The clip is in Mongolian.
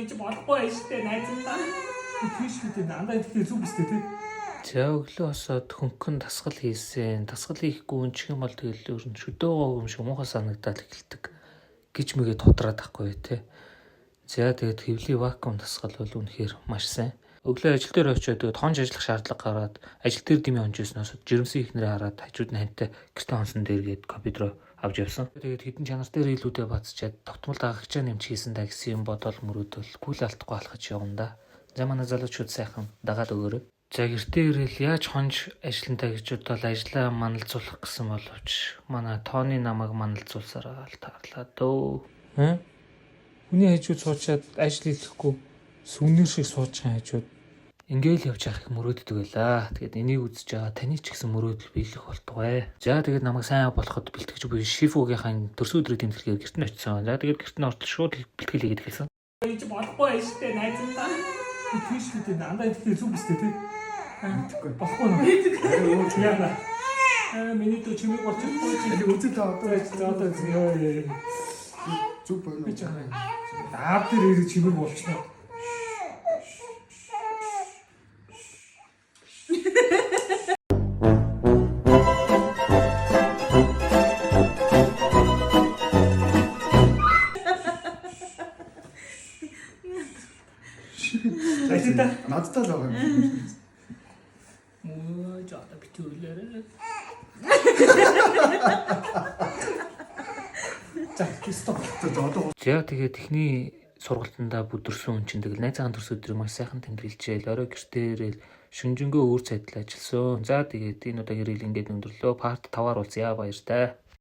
гэж болохгүй байж тээ найзандаа. Тийш үү надад ихтэй зүг өстэй тий. За өглөө осоод хөнгөн дасгал хийсэн. Дасгал хийхгүй өнчих юм бол тэгэл өөр нь шөдөөгөө юм шиг муухай санагдаад эхэлдэг гэж мэгээ тодраад байхгүй тий. За тэгээд хэвлийн вакуум дасгал бол үнэхээр маш сайн. Өглөө ажил дээр очиод тэгээд хонж ажиллах шаардлага гараад ажил дээр дэмий хонжсноос жирэмсэн их нэрээ хараад хажууд нь хантай гэртээ хонсон дээргээд компьютер авч явсан. Тэгээд хідэн чанар дээр илүүдээ бацчаад тогтмол дагагчаа нэмж хийсэн даа гэсэн юм бодол мөрөөдөл кул алдахгүй алхаж явна да. За манай залуучууд сайхан дагаад өгөөрэй. За гэртээ ирэл яаж хонж ажиллантаа гэж бодвол ажлаа маналзуулах гэсэн боловч манай тооны намайг маналзуулсараа л таарлаа дөө. Хүний хажууд суучаад ажил хийхгүй сүннэр шиг сууж байгаа хажууд ингээл явж явах их мөрөөддөг байлаа. Тэгээд энийг үзэж байгаа таны ч гэсэн мөрөөдөл биелэх болтугай. За тэгээд намайг сайн болоход бэлтгэж буй шифугийнхаа төрсөн өдрийн тэмдэглэгээр гэрт нь очсон. За тэгээд гэрт нь ортол шууд бэлтгэл хийгээд эхэлсэн. Гэж болохгүй байж тээ найзандаа. Тийш үү надад ихтэй зүг өстэй тий. Болохгүй нөө. Яа. Миний то чимээ болчихгүй чи үзэл одоо ёо. Зүг байна уу? Аав дээр ирэх чимээ болчихно. Надтай л байгаа юм. Мөө жоо битүүлээрээ. За стоп. За тэгээд техний сургалтандаа бүдэрсэн хүн чинь тэгэл найзаахан төрс өдрийг маш сайхан тэмдэглэжээл орой гэртээ ирээл шүнжэнгөө өөр цайдал ажилласан. За тэгээд энэ удаагийн ирэл ингээд өндөрлөө. Парт 5-аар уулзъя баяртай.